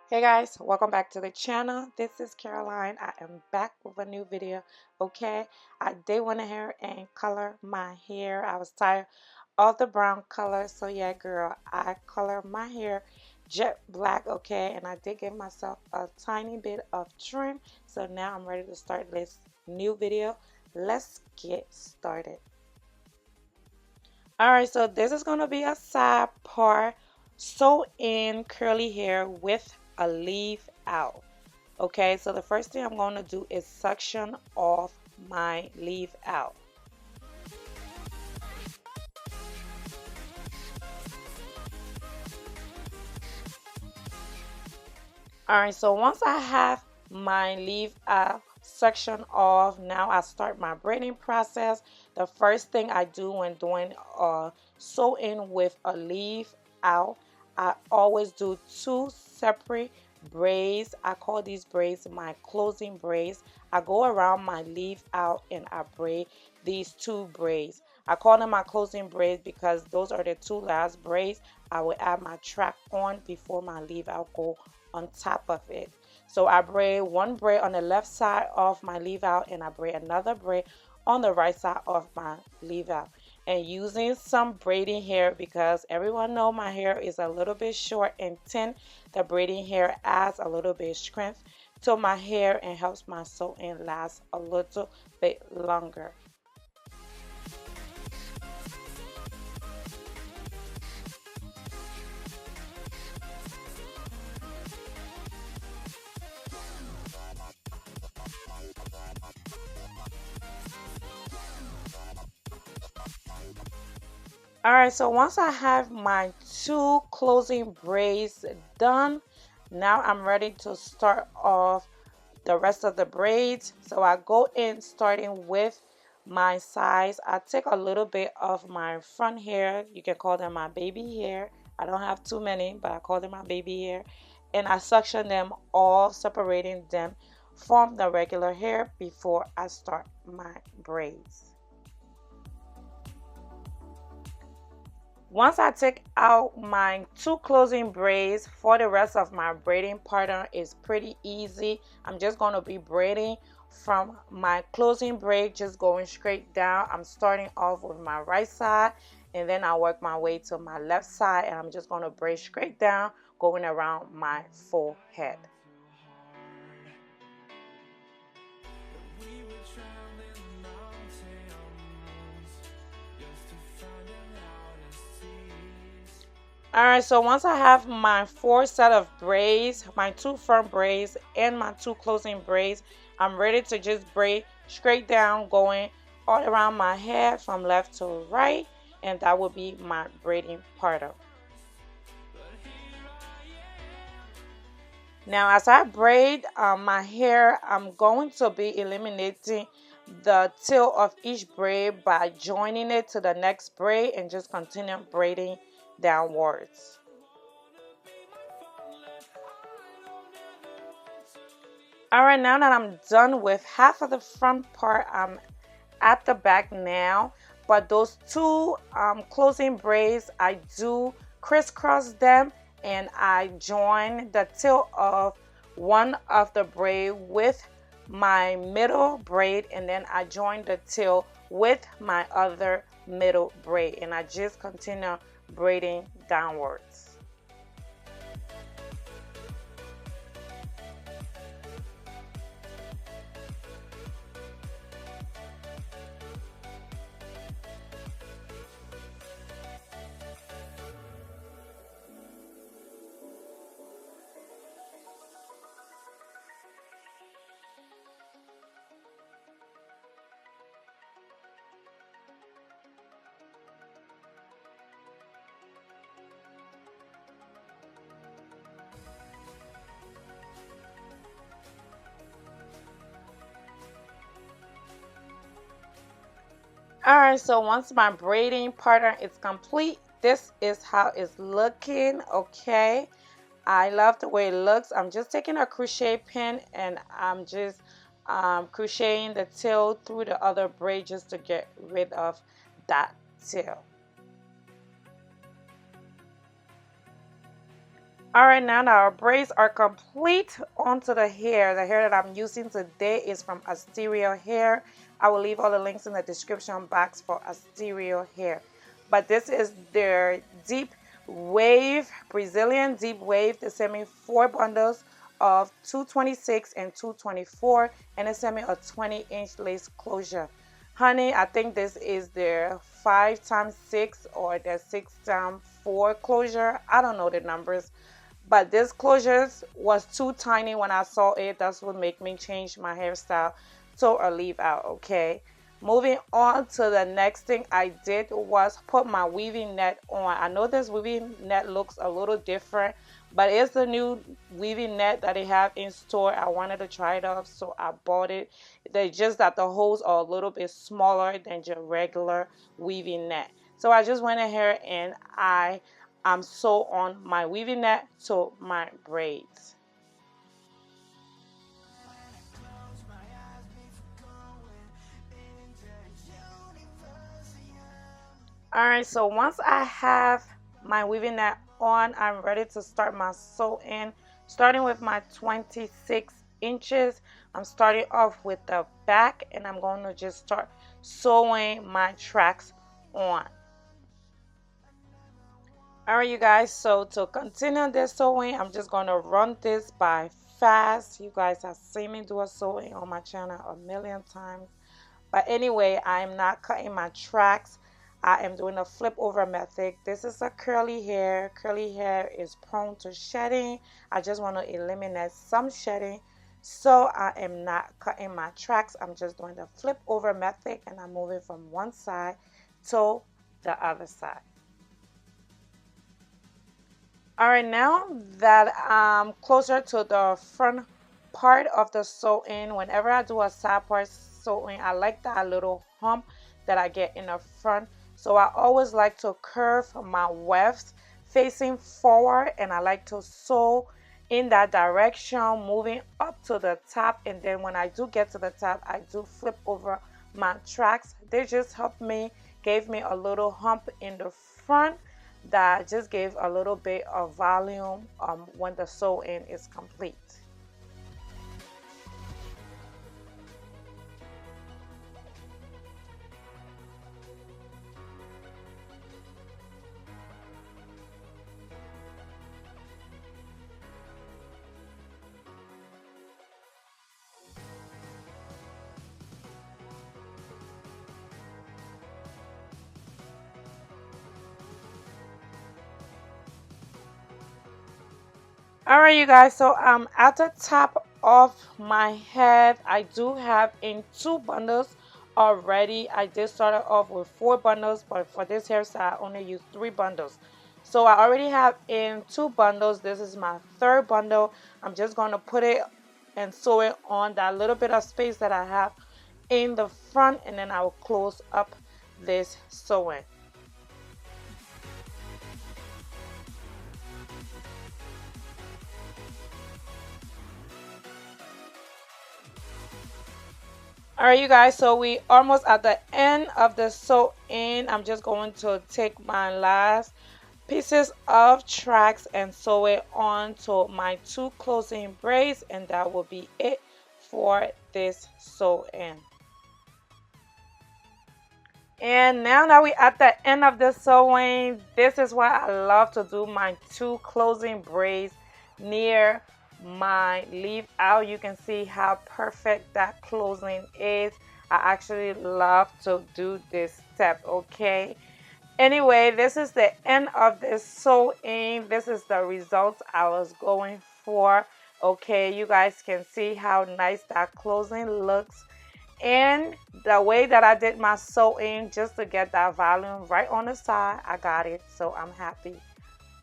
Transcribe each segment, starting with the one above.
Hey guys, welcome back to the channel. This is Caroline. I am back with a new video. Okay, I did want to hair and color my hair. I was tired of the brown color, so yeah girl, I color my hair jet black. Okay, and I did give myself a tiny bit of trim, so now I'm ready to start this new video. Let's get started. Alright, so this is going to be a side part sew in curly hair with a leave out. Okay, so the first thing I'm going to do is suction off my leave out. Alright, so once I have my leave out section off, now I start my braiding process. The first thing I do when doing sew in with a leave out, I always do two separate braids. I call these braids my closing braids. I go around my leave out and I braid these two braids. I call them my closing braids because those are the two last braids I will add my track on before my leave out go on top of it. So I braid one braid on the left side of my leave out and I braid another braid on the right side of my leave out, and using some braiding hair because everyone know my hair is a little bit short and thin. The braiding hair adds a little bit of strength to my hair and helps my sew-in last a little bit longer. Alright, so once I have my two closing braids done, now I'm ready to start off the rest of the braids. So I go in starting with my sides. I take a little bit of my front hair. You can call them my baby hair. I don't have too many, but I call them my baby hair. And I suction them all, separating them from the regular hair before I start my braids. Once I take out my two closing braids, for the rest of my braiding pattern is pretty easy. I'm just going to be braiding from my closing braid, just going straight down. I'm starting off with my right side and then I work my way to my left side, and I'm just going to braid straight down, going around my full head. Alright, so once I have my four set of braids, my two front braids and my two closing braids, I'm ready to just braid straight down, going all around my head from left to right, and that will be my braiding part of. Now as I braid my hair, I'm going to be eliminating the tail of each braid by joining it to the next braid and just continue braiding downwards. Alright, now that I'm done with half of the front part, I'm at the back now. But those two closing braids, I do crisscross them and I join the tail of one of the braid with my middle braid, and then I join the tail with my other middle braid, and I just continue braiding downwards. Alright, so once my braiding pattern is complete, this is how it's looking. Okay, I love the way it looks. I'm just taking a crochet pin and I'm just crocheting the tail through the other braid just to get rid of that tail. All right, now that our braids are complete onto the hair. The hair that I'm using today is from Asteria Hair. I will leave all the links in the description box for Asteria Hair. But this is their deep wave, Brazilian deep wave. They sent me 4 bundles of 226 and 224, and they sent me a 20-inch lace closure. Honey, I think this is their 5x6 or their 6x4 closure. I don't know the numbers. But this closures was too tiny when I saw it. That's what made me change my hairstyle to a leave out, okay? Moving on to the next thing I did was put my weaving net on. I know this weaving net looks a little different, but it's the new weaving net that they have in store. I wanted to try it out, so I bought it. They just that the holes are a little bit smaller than your regular weaving net. So I just went ahead and I sew on my weaving net to my braids. Alright, so once I have my weaving net on, I'm ready to start my sewing. Starting with my 26 inches, I'm starting off with the back and I'm going to just start sewing my tracks on. Alright, you guys, so to continue this sewing, I'm just going to run this by fast. You guys have seen me do a sewing on my channel a million times. But anyway, I'm not cutting my tracks. I am doing a flip over method. This is a curly hair. Curly hair is prone to shedding. I just want to eliminate some shedding. So I am not cutting my tracks. I'm just doing the flip over method and I'm moving from one side to the other side. Alright, now that I'm closer to the front part of the sewing, whenever I do a side part sewing, I like that little hump that I get in the front. So I always like to curve my wefts facing forward and I like to sew in that direction, moving up to the top. And then when I do get to the top, I do flip over my tracks. They just helped me, gave me a little hump in the front that just gave a little bit of volume when the sewing is complete. Alright, you guys, so at the top of my head, I do have in 2 bundles already. I did start off with 4 bundles, but for this hairstyle I only used 3 bundles. So I already have in 2 bundles. This is my 3rd bundle. I'm just going to put it and sew it on that little bit of space that I have in the front, and then I will close up this sewing. Alright, you guys, so we almost at the end of the sewing. I'm just going to take my last pieces of tracks and sew it onto my 2 closing braids, and that will be it for this sewing. And now that we're at the end of the sewing, this is why I love to do my 2 closing braids near my leave out. You can see how perfect that closing is. I actually love to do this step, okay? Anyway, this is the end of this sewing. This is the results I was going for. Okay, you guys can see how nice that closing looks. And the way that I did my sewing, just to get that volume right on the side, I got it, so I'm happy.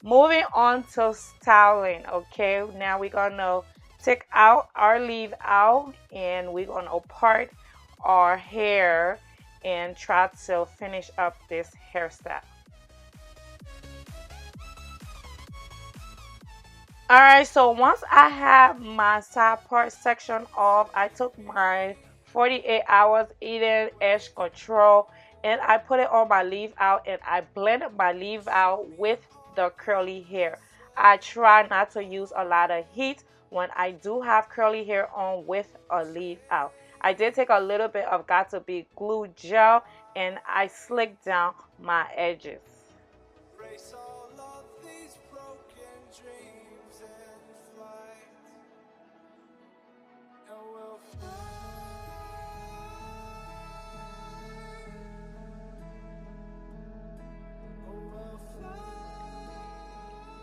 Moving on to styling. Okay, now we're gonna take out our leave out and we're gonna part our hair and try to finish up this hairstyle. Alright, so once I have my side part section off, I took my 48 hours Eden edge control and I put it on my leave out and I blended my leave out with the curly hair. I try not to use a lot of heat when I do have curly hair on with a leave out. I did take a little bit of Got to Be glue gel and I slicked down my edges.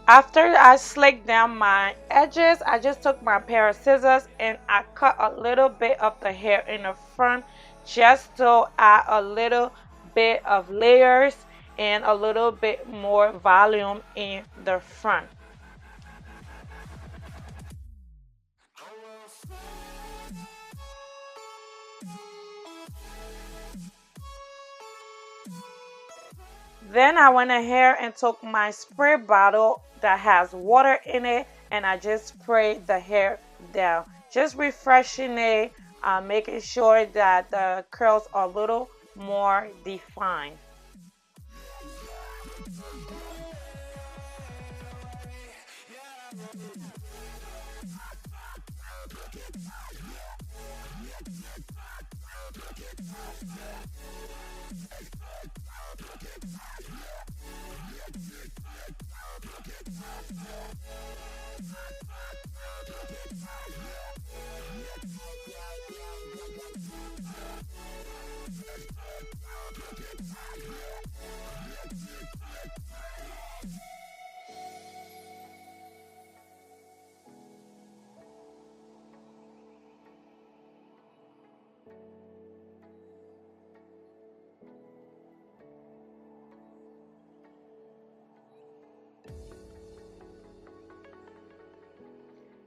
After I slicked down my edges, I just took my pair of scissors and I cut a little bit of the hair in the front just to add a little bit of layers and a little bit more volume in the front. Then I went ahead and took my spray bottle that has water in it and I just sprayed the hair down. Just refreshing it, making sure that the curls are a little more defined.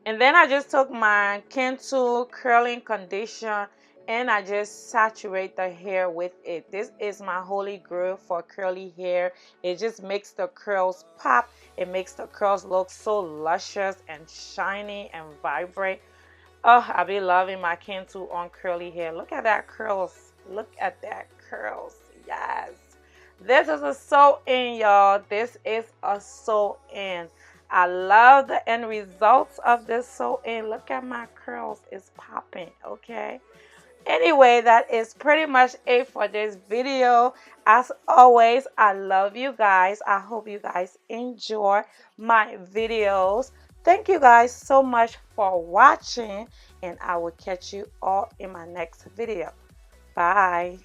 And then I just took my Kentul curling conditioner and I just saturate the hair with it. This is my holy grail for curly hair. It just makes the curls pop. It makes the curls look so luscious and shiny and vibrant. Oh, I be loving my Kentul on curly hair. Look at that curls. Look at that curls. Yes. This is a sew in, y'all. This is a sew in. I love the end results of this sew in. Look at my curls. It's popping, okay? Anyway, that is pretty much it for this video. As always, I love you guys. I hope you guys enjoy my videos. Thank you guys so much for watching, and I will catch you all in my next video. Bye.